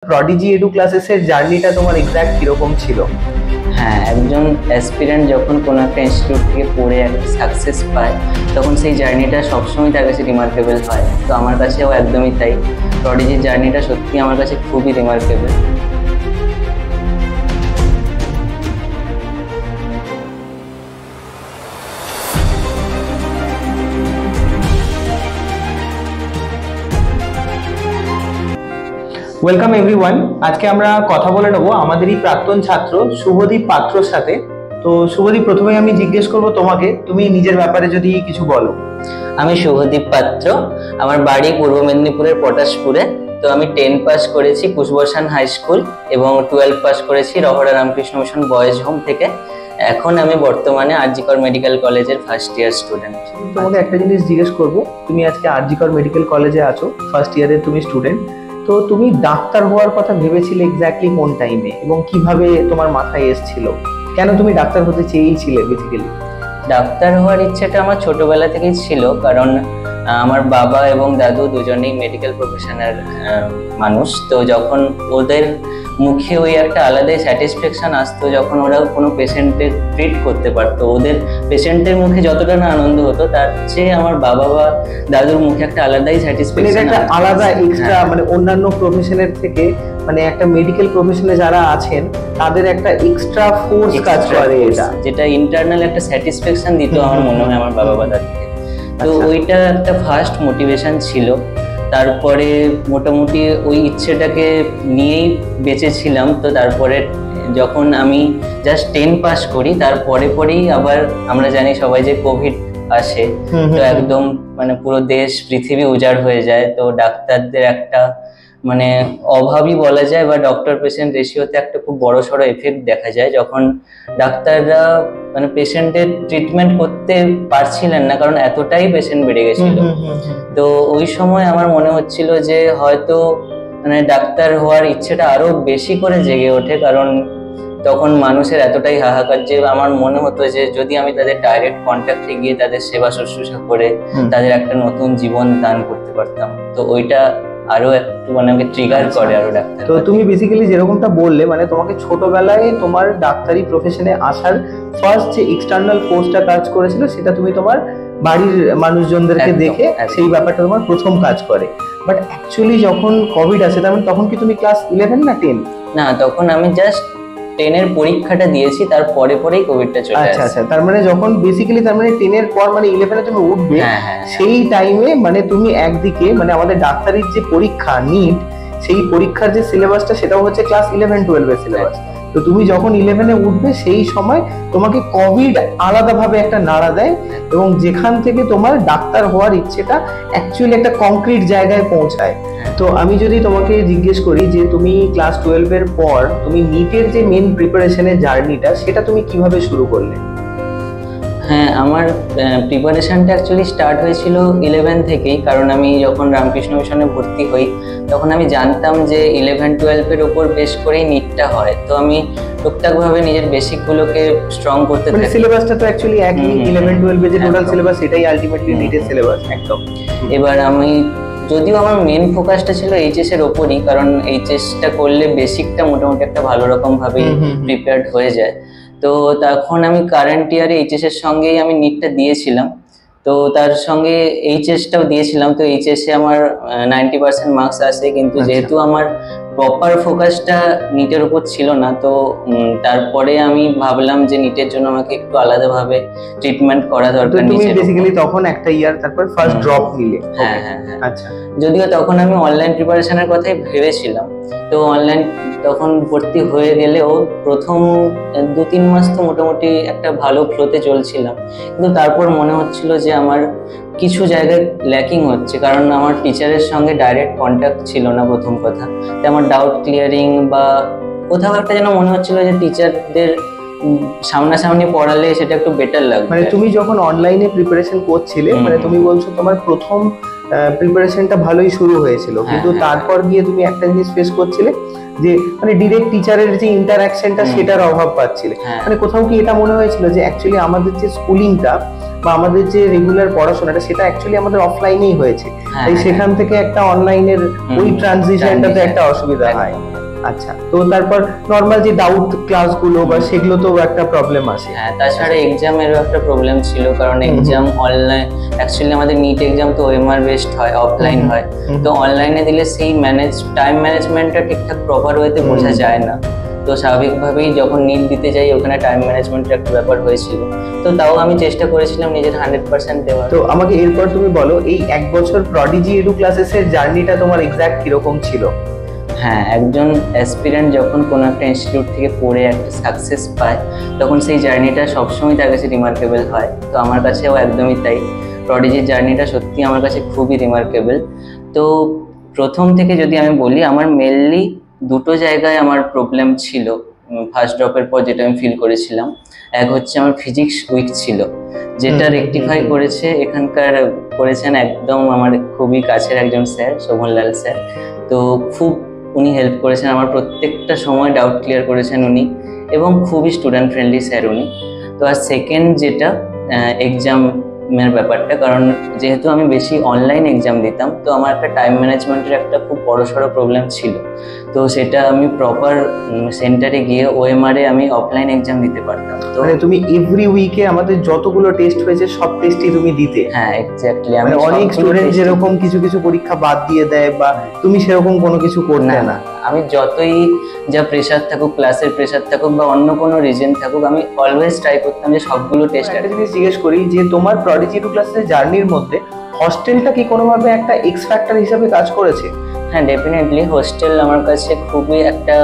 Prodigy edu ক্লাসেসের জার্নিটা তোমার exact কিরকম ছিল? হ্যাঁ, একজন অ্যাসপিরেন্ট যখন কোনো একটা ইনস্টিটিউট থেকে পড়ে একটা সাকসেস পায় তখন সেই জার্নিটা সবসময় তার কাছে রিমার্কেবল হয়। তো আমার কাছেও একদমই তাই। প্রডিজির জার্নিটা সত্যি আমার কাছে খুবই রিমার্কেবল। Welcome everyone. আজকে আমরা কথা বলে নেব আমাদেরই প্রাক্তন ছাত্র শুভদীপ পাত্রর সাথে। তো শুভদীপ, প্রথমে আমি জিজ্ঞেস করব তোমাকে, তুমি নিজের ব্যাপারে যদি কিছু বলো। আমি শুভদীপ পাত্র, আমার বাড়ি পূর্ব মেদিনীপুরের পটাশপুরে। তো আমি 10 পাস করেছি কুশবর্ষান হাই স্কুল এবং 12 পাস করেছি Rahara Ramakrishna mission boys home থেকে। এখন আমি বর্তমানে আরজিকর মেডিকেল কলেজের ফার্স্ট ইয়ার স্টুডেন্ট। তোমাকে একটা জিনিস জিজ্ঞেস করব, তুমি আজকে আরজিকর মেডিকেল কলেজে আছো, ফার্স্ট ইয়ারের তুমি স্টুডেন্ট। তো তুমি ডাক্তার হওয়ার কথা ভেবেছিলে এক্স্যাক্টলি কোন টাইমে এবং কিভাবে তোমার মাথায় এসেছিল? কেন তুমি ডাক্তার হতে চেয়েছিলে বেসিক্যালি? ডাক্তার হওয়ার ইচ্ছেটা আমার ছোটবেলা থেকেই ছিল, কারণ আমার বাবা এবং দাদু দুজনেই মেডিকেল প্রফেশনের মানুষ। তো যখন ওদের মুখে ওই একটা আলাদাই স্যাটিসফ্যাকশন আসতো যখন ওরা কোনো পেশেন্টের ট্রিট করতে পারতো, ওদের পেশেন্টের মুখে যতটা না আনন্দ হতো তার চেয়ে আমার বাবা বা দাদুর মুখে একটা আলাদাই স্যাটিসফ্যাকশন, একটা আলাদা এক্সট্রা, মানে অন্যান্য প্রফেশনের থেকে, মানে একটা মেডিকেল প্রফেশনে যারা আছেন তাদের একটা এক্সট্রা ফোর্স কাজ করে, এটা যেটা ইন্টারনাল একটা স্যাটিসফ্যাকশন দিত আমার মনে হয় আমার বাবা বা দাদুকে। তো ওইটা একটা ফার্স্ট মোটিভেশন ছিল। তারপরে মোটামুটি ওই ইচ্ছেটাকে নিয়েই বেঁচেছিলাম। তো তারপরে যখন আমি জাস্ট 10 পাস করি তারপরে পরেই আবার আমরা জানি সবাই যে কোভিড আসে, তো একদম মানে পুরো দেশ পৃথিবী উজাড় হয়ে যায়। তো ডাক্তারদের একটা মানে অভাবই বলা যায়, বা ডক্টর পেশেন্ট রেশিওতে একটা খুব বড়সড় এফেক্ট দেখা যায় যখন ডাক্তাররা মানে পেশেন্টের ট্রিটমেন্ট করতে পারছিলেন না, কারণ এতটাই পেশেন্ট বেড়ে গেছিল। তো ওই সময় আমার মনে হচ্ছিল যে হয়তো মানে ডাক্তার হওয়ার ইচ্ছেটা আরো বেশি করে জেগে ওঠে, কারণ তখন মানুষের এতটাই হাহাকার যে আমার মনে হতো যে যদি আমি তাদের ডাইরেক্ট কন্ট্যাক্টে গিয়ে তাদের সেবা শুশ্রূষা করে তাদের একটা নতুন জীবন দান করতে পারতাম। তো ওইটা আরো একটু মানে আমাকে ট্রিগার করে আরো ডাক্তার। তো তুমি বেসিক্যালি যেরকমটা বললে, মানে তোমাকে ছোটবেলায় তোমার ডাক্তারি প্রফেশনে আসার ফার্স্ট যে এক্সটার্নাল ফোর্সটা কাজ করেছিল সেটা তুমি তোমার বাড়ির মানুষজনদেরকে দেখে সেই ব্যাপারটা তোমার প্রথম কাজ করে। বাট অ্যাকচুয়ালি যখন কোভিড আসে, তার মানে তখন কি তুমি ক্লাস 11 না 10? না, তখন আমি জাস্ট 10 এর পরীক্ষাটা দিয়েছি, তারপরে পরেই কোভিডটা চলে আসে। আচ্ছা, তার মানে যখন বেসিক্যালি তার মানে 10 এর পর মানে 11 এ তুমি উঠবে, সেই টাইমে মানে তুমি একদিকে মানে আমাদের ডাক্তারির যে পরীক্ষা নিট, সেই পরীক্ষার যে সিলেবাসটা সেটাও হচ্ছে ক্লাস 11-12 এর সিলেবাস। তো তুমি যখন 11 এ উঠবে সেই সময় তোমাকে কোভিড আলাদাভাবে একটা নাড়া দেয় এবং যেখান থেকে তোমার ডাক্তার হওয়ার ইচ্ছেটা অ্যাকচুয়ালি একটা কংক্রিট জায়গায় পৌঁছায়। তো আমি যদি তোমাকে জিজ্ঞেস করি যে তুমি ক্লাস 12 এর পর তুমি নিটের যে মেন প্রিপারেশনের জার্নিটা সেটা তুমি কিভাবে শুরু করলে? হ্যাঁ, আমার প্রিপারেশনটা অ্যাকচুয়ালি স্টার্ট হয়েছিল 11 থেকেই, কারণ আমি যখন রামকৃষ্ণ মিশনে ভর্তি হই তখন আমি জানতাম যে 11-12 এর উপর বেশ করেই নিটটা হয়। তো আমি টুকটাকভাবে নিজের বেসিকগুলোকে স্ট্রং করতে থাকি। সিলেবাসটা তো অ্যাকচুয়ালি একই, 11-12 এর যে টোটাল সিলেবাস সেটাই আলটিমেটলি নিটের সিলেবাস একদম। এবার আমি যদিও আমার মেন ফোকাসটা ছিল এইচএস এর ওপরই, কারণ এইচএসটা করলে বেসিকটা মোটামুটি একটা ভালো রকম ভাবে প্রিপেয়ার্ড হয়ে যায়। তো তখন আমি কারেন্ট ইয়ারে এইচএস এর সঙ্গেই আমি নিটটা দিয়েছিলাম, তো তার সঙ্গে এইচএসটাও দিয়েছিলাম। তো এইচএসে আমার 90% মার্কস আসে, কিন্তু যেহেতু আমার প্রপার ফোকাসটা নিটের উপর ছিল না, তো তারপরে আমি ভাবলাম যে নিটের জন্য আমাকে একটু আলাদাভাবে ট্রিটমেন্ট করা দরকার। তুমি বেসিক্যালি তখন একটা ইয়ার তারপর ফার্স্ট ড্রপ নিলে? হ্যাঁ। আচ্ছা, যদিও তখন আমি অনলাইন প্রিপারেশনের কথাই ভেবেছিলাম। তো অনলাইন তখন ভর্তি হয়ে গেলেও প্রথম 2-3 মাস তো মোটামুটি একটা ভালো ফ্লোতে চলছিলাম, কিন্তু তারপর মনে হচ্ছিল যে আমার কিছু জায়গায় ল্যাকিং হচ্ছে, কারণ আমার টিচারের সঙ্গে ডাইরেক্ট কন্ট্যাক্ট ছিল না প্রথম কথা। তো আমার ডাউট ক্লিয়ারিং বা কোথাও একটা যেন মনে হচ্ছিল যে টিচারদের সামনাসামনি পড়ালে সেটা একটু বেটার লাগবে। মানে তুমি যখন অনলাইনে প্রিপারেশন করছিলে, মানে তুমি বলছো তোমার প্রথম প্রিপারেশনটা ভালোই শুরু হয়েছিল, কিন্তু তারপর গিয়ে তুমি একটা জিনিস ফেস করছিলে যে মানে ডিরেক্ট টিচারের যে ইন্টারাকশনটা সেটার অভাব পাচ্ছিলে। মানে কোথাও কি এটা মনে হয়েছিল যে অ্যাকচুয়ালি আমাদের যে স্কুলিংটা বা আমাদের যে রেগুলার পড়াশোনাটা সেটা অ্যাকচুয়ালি আমাদের অফলাইনেই হয়েছে, তাই সেখান থেকে একটা অনলাইনের ওই ট্রানজিশনটাতে একটা অসুবিধা হয়। আচ্ছা, তো তারপর নরমাল যে ডাউট ক্লাসগুলো বা সেগুলো তো একটা প্রবলেম আসে। হ্যাঁ, তাছাড়া এক্সামেরও একটা প্রবলেম ছিল, কারণ এক্সাম অনলাইন, অ্যাকচুয়ালি আমাদের নিট এক্সাম তো ওএমআর বেসড হয়, অফলাইন হয়, তো অনলাইনে দিলে সেই টাইম ম্যানেজমেন্টটা ঠিকঠাক প্রপার ওয়েতে বোঝা যায় না। তো স্বাভাবিকভাবেই যখন নিট দিতে যাই ওখানে টাইম ম্যানেজমেন্টের একটা ব্যাপার হয়েছিল, তো তাও আমি চেষ্টা করেছিলাম নিজের 100% দেওয়ার। তো আমাকে এরপর তুমি বলো, এই 1 বছর প্রডিজি এডু ক্লাসেসের জার্নিটা তোমার এক্স্যাক্ট কিরকম ছিল? হ্যাঁ, একজন অ্যাসপিরেন্ট যখন কোনো একটা ইনস্টিটিউট থেকে পড়ে একটা সাকসেস পায় তখন সেই জার্নিটা সবসময় তার কাছে রিমার্কেবল হয়। তো আমার কাছেও একদমই তাই, প্রডিজির জার্নিটা সত্যি আমার কাছে খুবই রিমার্কেবল। তো প্রথম থেকে যদি আমি বলি, আমার মেনলি দুটো জায়গায় আমার প্রবলেম ছিল ফার্স্ট ড্রপের পর, যেটা আমি ফিল করেছিলাম। এক হচ্ছে আমার ফিজিক্স উইক ছিল, যেটা রেকটিফাই করেছেন একদম আমার খুবই কাছের একজন স্যার, শোভনলাল স্যার। তো খুব উনি হেল্প করেছেন আমার, প্রত্যেকটা সময় ডাউট ক্লিয়ার করেছেন উনি, এবং খুবই স্টুডেন্ট ফ্রেন্ডলি স্যার উনি। তো আর সেকেন্ড যেটা এক্সামের ব্যাপারটা, কারণ যেহেতু আমি বেশি অনলাইন এক্সাম দিতাম, তো আমার একটা টাইম ম্যানেজমেন্টের একটা খুব বড়সড় প্রবলেম ছিল। তো সেটা আমি প্রপার সেন্টারে গিয়ে ওএমআরে আমি অফলাইন এক্সাম দিতে পারতাম। তো মানে তুমি এভরি উইকে আমাদের যতগুলো টেস্ট হয়েছে সব টেস্টই তুমি দিতে? হ্যাঁ, এক্স্যাক্টলি। মানে অনেক স্টুডেন্ট যেরকম কিছু কিছু পরীক্ষা বাদ দিয়ে দেয়, বা তুমি সেরকম কোনো কিছু করতে না? আমি যতই যা প্রেশার থাকুক, ক্লাসের প্রেশার থাকুক বা অন্য কোনো রিজন থাকুক, আমি অলওয়েজ ট্রাই করতাম যে সবগুলো টেস্ট। একটা জিনিস জিজ্ঞেস করি, যে তোমার প্রডিজি এডু ক্লাসের জার্নির মধ্যে হস্টেলটা কি কোনোভাবে একটা এক্স ফ্যাক্টর হিসেবে কাজ করেছে? হ্যাঁ, ডেফিনেটলি হোস্টেল আমার কাছে খুবই একটা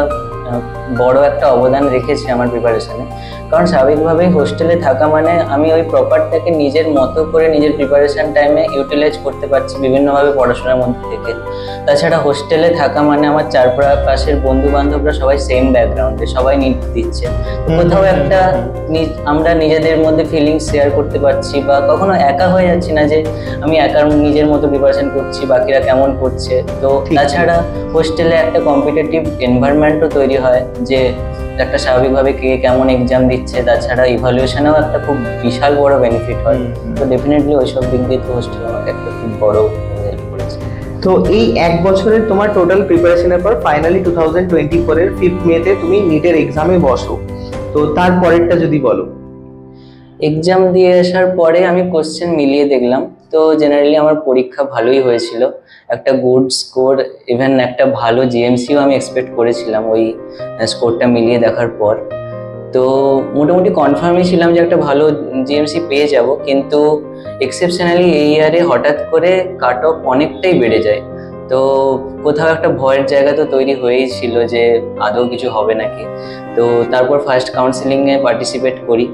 বড় একটা অবদান রেখেছে আমার প্রিপারেশনে। কারণ স্বাভাবিকভাবেই হোস্টেলে থাকা মানে আমি ওই প্রপারটাকে নিজের মতো করে নিজের প্রিপারেশন টাইমে ইউটিলাইজ করতে পারছি বিভিন্নভাবে পড়াশোনার মধ্যে থেকে। তাছাড়া হোস্টেলে থাকা মানে আমার চারপাশের বন্ধু বান্ধবরা সবাই সেম ব্যাকগ্রাউন্ডে, সবাই নিট দিচ্ছে, কোথাও একটা আমরা নিজেদের মধ্যে ফিলিংস শেয়ার করতে পারছি, বা কখনো একা হয়ে যাচ্ছি না যে আমি একা নিজের মতো প্রিপারেশন করছি, বাকিরা কেমন করছে। তো তাছাড়া হোস্টেলে একটা কম্পিটিটিভ এনভায়রনমেন্টও তৈরি হয়, যে একটা স্বাভাবিকভাবে কে কেমন এক্সাম দিচ্ছে, তাছাড়া ইভালুয়েশনেও একটা খুব বিশাল বড় বেনিফিট হয়। তো ডেফিনেটলি ওইসব দিক দিয়ে তো হোস্টেল আমাকে একটা খুব বড় হেল্প করেছে। তো এই 1 বছরের তোমার টোটাল প্রিপারেশনের পর ফাইনালি 2024 এর 5th মেতে তুমি নিটের এক্সামে বসো, তো তারপরেরটা যদি বলো। এক্সাম দিয়ে আসার পরে আমি কোশ্চেন মিলিয়ে দেখলাম, তো জেনারেলি আমার পরীক্ষা ভালোই হয়েছিল, একটা গুড স্কোর, ইভেন একটা ভালো জিএমসিও আমি এক্সপেক্ট করেছিলাম ওই স্কোরটা মিলিয়ে দেখার পর। তো মোটামুটি কনফার্মই ছিলাম যে একটা ভালো জিএমসি পেয়ে যাব, কিন্তু এক্সেপশনালি এই ইয়ারে হঠাৎ করে কাট অফ অনেকটাই বেড়ে যায়। তো কোথাও একটা ভয়ের জায়গা তো তৈরি হয়েই ছিল যে আদৌ কিছু হবে নাকি। তো তারপর ফার্স্ট কাউন্সিলিংয়ে পার্টিসিপেট করি।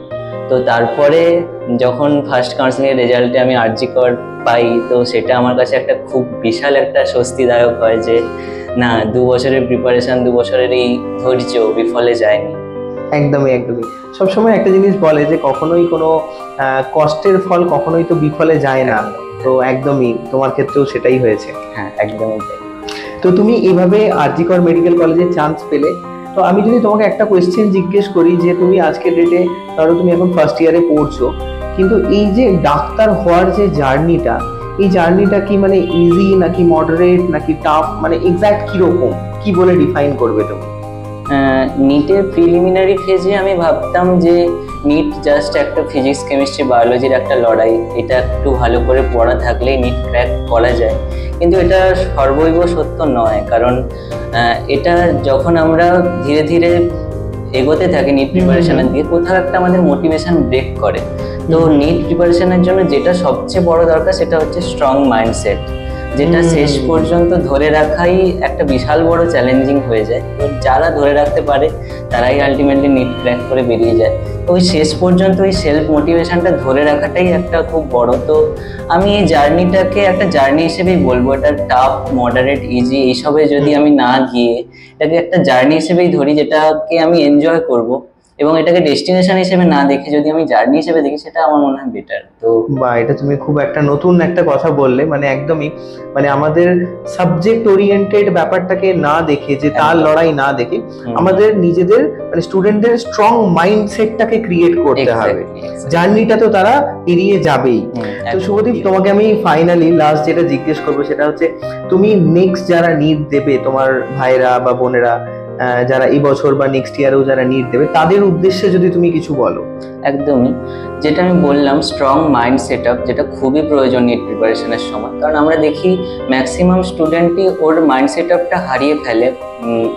তো তারপরে যখন ফার্স্ট কাউন্সিলিংয়ের রেজাল্টে আমি আরজি কর পাই, তো সেটা আমার কাছে একটা খুব বিশাল একটা স্বস্তিদায়ক হয় যে না, 2 বছরের প্রিপারেশন, 2 বছরের এই ধৈর্য বিফলে যায়নি। একদমই একদমই, সবসময় একটা জিনিস বলে যে কখনোই কোনো কষ্টের ফল কখনোই তো বিফলে যায় না, তো একদমই তোমার ক্ষেত্রেও সেটাই হয়েছে। হ্যাঁ, একদমই তাই। তো তুমি এইভাবে আরজি কর মেডিকেল কলেজে চান্স পেলে, তো আমি যদি তোমাকে একটা কোয়েশ্চেন জিজ্ঞেস করি যে তুমি আজকের ডেটে ধরো তুমি এখন ফার্স্ট ইয়ারে পড়ছো, কিন্তু এই যে ডাক্তার হওয়ার যে জার্নিটা, এই জার্নিটা কি মানে ইজি নাকি মডারেট নাকি টাফ, মানে এক্স্যাক্ট কিরকম, কি বলে ডিফাইন করবে তুমি? নিটের প্রিলিমিনারি ফেজে আমি ভাবতাম যে নিট জাস্ট একটা ফিজিক্স কেমিস্ট্রি বায়োলজির একটা লড়াই, এটা একটু ভালো করে পড়া থাকলেই নিট ক্র্যাক করা যায়। কিন্তু এটা সর্বৈব সত্য নয়, কারণ এটা যখন আমরা ধীরে ধীরে এগোতে থাকি নিট প্রিপারেশনের দিকে, কোথাও একটা আমাদের মোটিভেশন ব্রেক করে। তো নিট প্রিপারেশনের জন্য যেটা সবচেয়ে বড় দরকার সেটা হচ্ছে স্ট্রং মাইন্ডসেট, যেটা শেষ পর্যন্ত ধরে রাখাই একটা বিশাল বড় চ্যালেঞ্জিং হয়ে যায়। তো যারা ধরে রাখতে পারে তারাই আলটিমেটলি নিট ক্র্যাক করে বেরিয়ে যায়। তো ওই শেষ পর্যন্ত ওই সেলফ মোটিভেশনটা ধরে রাখাটাই একটা খুব বড়। তো আমি এই জার্নিটাকে একটা জার্নি হিসেবেই বলবো, এটা টাফ, মডারেট, ইজি এইসবে যদি আমি না গিয়ে এটাকে একটা জার্নি হিসেবেই ধরি, যেটাকে আমি এনজয় করব এবং এটাকে ডেস্টিনেশন হিসেবে না দেখে যদি আমি জার্নি হিসেবে দেখি, সেটা আমার মনে হয় বেটার। তো বা এটা তুমি খুব একটা নতুন একটা কথা বললে, মানে একদমই মানে আমাদের সাবজেক্ট ওরিয়েন্টেড ব্যাপারটাকে না দেখে, যে তার লড়াই না দেখে, আমাদের নিজেদের মানে স্টুডেন্টদের স্ট্রং মাইন্ডসেটটাকে ক্রিয়েট করতে হবে। জার্নিটা তো তারা পেরিয়ে যাবেই। তো শুভদীপ, তোমাকে আমি ফাইনালি লাস্ট যেটা জিজ্ঞেস করবো সেটা হচ্ছে, তুমি নেক্সট যারা নিট দেবে, তোমার ভাইরা বা বোনেরা যারা এই বছর বা নেক্সট ইয়ারেও যারা নিট দেবে, তাদের উদ্দেশ্যে যদি তুমি কিছু বলো। একদমই, যেটা আমি বললাম, স্ট্রং মাইন্ড সেট আপ, যেটা খুবই প্রয়োজন নিট প্রিপারেশনের সময়। কারণ আমরা দেখি ম্যাক্সিমাম স্টুডেন্টই ওর মাইন্ড সেট আপটা হারিয়ে ফেলে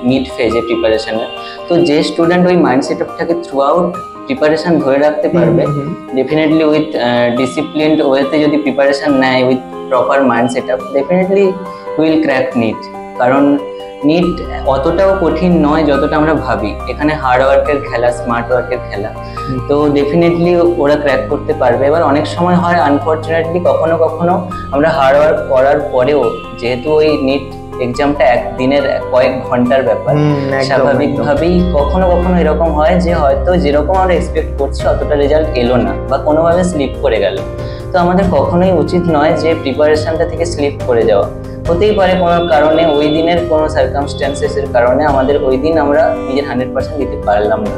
নিট ফেজে প্রিপারেশনে। তো যে স্টুডেন্ট ওই মাইন্ড সেট আপটাকে থ্রু আউট প্রিপারেশন ধরে রাখতে পারবে, ডেফিনেটলি উইথ ডিসিপ্লিনড ওয়েতে যদি প্রিপারেশন নেয় with proper mind set up, definitely will crack NEET. কারণ নিট অতটাও কঠিন নয় যতটা আমরা ভাবি। এখানে হার্ড ওয়ার্কের খেলা, স্মার্ট ওয়ার্কের খেলা। তো ডেফিনেটলি ওরা ক্র্যাক করতে পারবে। এবার অনেক সময় হয় আনফর্চুনেটলি, কখনো কখনো আমরা হার্ড ওয়ার্ক করার পরেও, যেহেতু ওই নিট এক্সামটা একদিনের কয়েক ঘন্টার ব্যাপার, স্বাভাবিকভাবেই কখনো কখনো এরকম হয় যে হয়তো যেরকম আমরা এক্সপেক্ট করছি অতটা রেজাল্ট এলো না, বা কোনোভাবে স্লিপ করে গেল। তো আমাদের কখনোই উচিত নয় যে প্রিপারেশনটা থেকে স্লিপ করে যাওয়া। হতেই পারে কোনো কারণে, ওই দিনের কোনো সার্কামস্ট্যান্সেসের কারণে আমাদের ওই দিন আমরা নিজের 100% দিতে পারলাম না।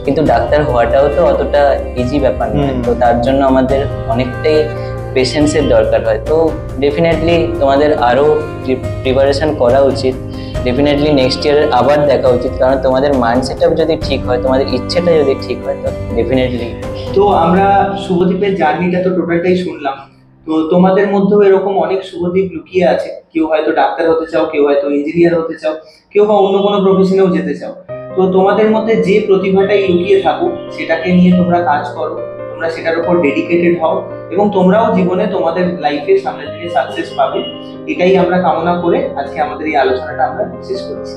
কিন্তু ডাক্তার হওয়াটাও তো অতটা ইজি ব্যাপার নয়। তো তার জন্য আমাদের অনেকটাই পেশেন্সের দরকার হয়। তো ডেফিনেটলি তোমাদের আরও প্রিপারেশন করা উচিত। ডেফিনেটলি নেক্সট ইয়ার আবার দেখা উচিত, কারণ তোমাদের মাইন্ড সেট আপ যদি ঠিক হয়, তোমাদের ইচ্ছেটা যদি ঠিক হয়, তো ডেফিনেটলি। তো আমরা শুভদীপের জার্নিটা তো টোটালটাই শুনলাম। তো তোমাদের মধ্যেও এরকম অনেক শুভদীপ লুকিয়ে আছে। কেউ হয়তো ডাক্তার হতে চাও, কেউ হয়তো ইঞ্জিনিয়ার হতে চাও, কেউ বা অন্য কোনো প্রফেশনেও যেতে চাও। তো তোমাদের মধ্যে যে প্রতিভাটাই লুকিয়ে থাকুক, সেটাকে নিয়ে তোমরা কাজ করো, তোমরা সেটার উপর ডেডিকেটেড হও, এবং তোমরাও জীবনে তোমাদের লাইফে সামনের দিকে সাকসেস পাবে। এটাই আমরা কামনা করে আজকে আমাদের এই আলোচনাটা আমরা শেষ করছি।